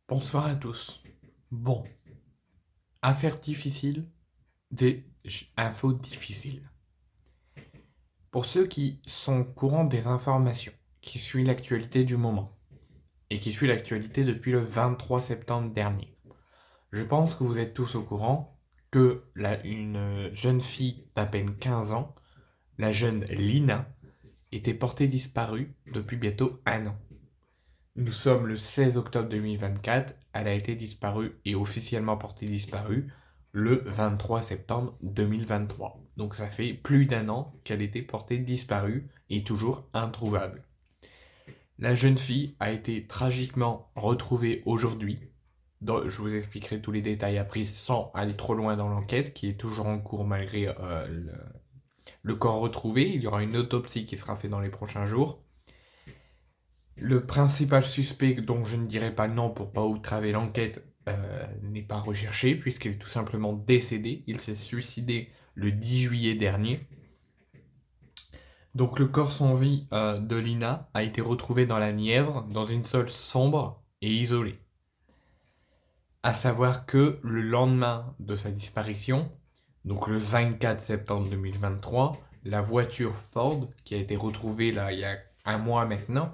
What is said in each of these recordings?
Bonsoir à tous. Bon, affaire difficile, des infos difficiles. Pour ceux qui sont au courant des informations, qui suivent l'actualité du moment, et qui suivent l'actualité depuis le 23 septembre dernier, je pense que vous êtes tous au courant que une jeune fille d'à peine 15 ans, la jeune Lina, était portée disparue depuis bientôt un an. Nous sommes le 16 octobre 2024, elle a été disparue et officiellement portée disparue le 23 septembre 2023. Donc ça fait plus d'un an qu'elle était portée disparue et toujours introuvable. La jeune fille a été tragiquement retrouvée aujourd'hui. Je vous expliquerai tous les détails après sans aller trop loin dans l'enquête qui est toujours en cours malgré le corps retrouvé. Il y aura une autopsie qui sera faite dans les prochains jours. Le principal suspect, dont je ne dirai pas le nom pour pas outraver l'enquête, n'est pas recherché puisqu'il est tout simplement décédé. Il s'est suicidé le 10 juillet dernier. Donc le corps sans vie de Lina a été retrouvé dans la Nièvre, dans une zone sombre et isolée. À savoir que le lendemain de sa disparition, donc le 24 septembre 2023, la voiture Ford, qui a été retrouvée là il y a un mois maintenant,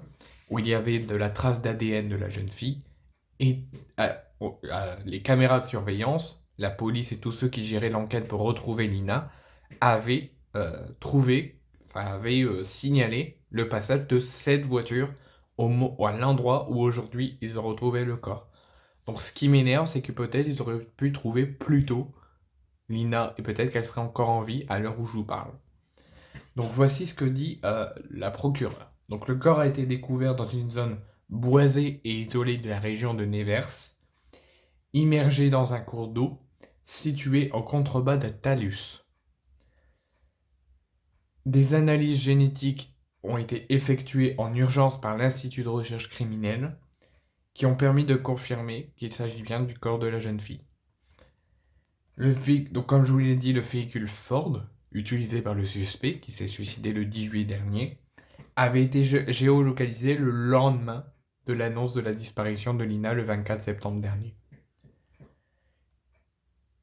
où il y avait de la trace d'ADN de la jeune fille, et les caméras de surveillance, la police et tous ceux qui géraient l'enquête pour retrouver Lina, avaient signalé le passage de cette voiture à l'endroit où aujourd'hui ils ont retrouvé le corps. Donc ce qui m'énerve, c'est que peut-être ils auraient pu trouver plus tôt Lina, et peut-être qu'elle serait encore en vie à l'heure où je vous parle. Donc voici ce que dit la procureure. Donc le corps a été découvert dans une zone boisée et isolée de la région de Nevers, immergé dans un cours d'eau, situé en contrebas de Talus. Des analyses génétiques ont été effectuées en urgence par l'Institut de recherche criminelle, qui ont permis de confirmer qu'il s'agit bien du corps de la jeune fille. Donc comme je vous l'ai dit, le véhicule Ford, utilisé par le suspect, qui s'est suicidé le 10 juillet dernier, avait été géolocalisé le lendemain de l'annonce de la disparition de Lina le 24 septembre dernier.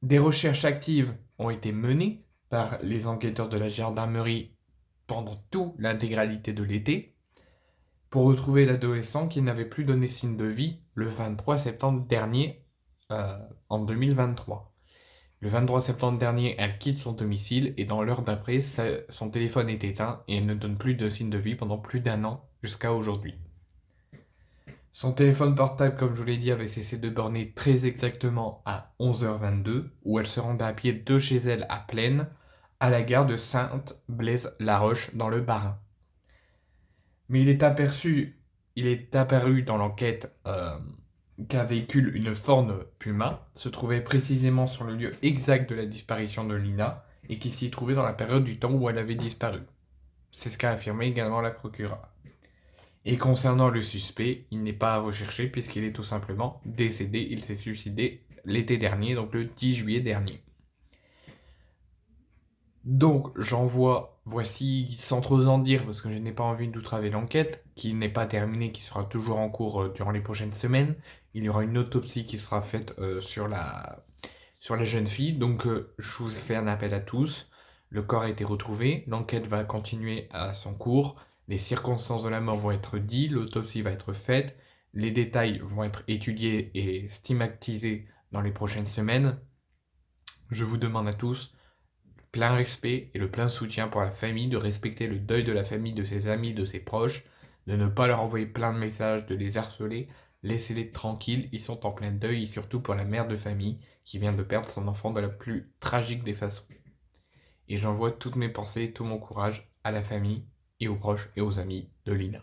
Des recherches actives ont été menées par les enquêteurs de la gendarmerie pendant toute l'intégralité de l'été pour retrouver l'adolescent qui n'avait plus donné signe de vie le 23 septembre dernier en 2023. Le 23 septembre dernier, elle quitte son domicile et dans l'heure d'après, son téléphone est éteint et elle ne donne plus de signe de vie pendant plus d'un an jusqu'à aujourd'hui. Son téléphone portable, comme je vous l'ai dit, avait cessé de borner très exactement à 11h22, où elle se rendait à pied de chez elle à Plaine, à la gare de Sainte-Blaise-la-Roche dans le Bas-Rhin. Mais il est apparu dans l'enquête qu'un véhicule, une Ford Puma, se trouvait précisément sur le lieu exact de la disparition de Lina et qui s'y trouvait dans la période du temps où elle avait disparu. C'est ce qu'a affirmé également la procureure. Et concernant le suspect, il n'est pas à rechercher puisqu'il est tout simplement décédé. Il s'est suicidé l'été dernier, donc le 10 juillet dernier. Donc voici, sans trop en dire, parce que je n'ai pas envie d'outraver l'enquête, qui n'est pas terminée, qui sera toujours en cours durant les prochaines semaines. Il y aura une autopsie qui sera faite sur la jeune fille. Donc je vous fais un appel à tous. Le corps a été retrouvé, l'enquête va continuer à son cours. Les circonstances de la mort vont être dites, l'autopsie va être faite, les détails vont être étudiés et stigmatisés dans les prochaines semaines. Je vous demande à tous plein respect et le plein soutien pour la famille, de respecter le deuil de la famille, de ses amis, de ses proches, de ne pas leur envoyer plein de messages, de les harceler, laissez-les tranquilles, ils sont en plein deuil, et surtout pour la mère de famille qui vient de perdre son enfant de la plus tragique des façons. Et j'envoie toutes mes pensées, tout mon courage à la famille et aux proches et aux amis de Lina.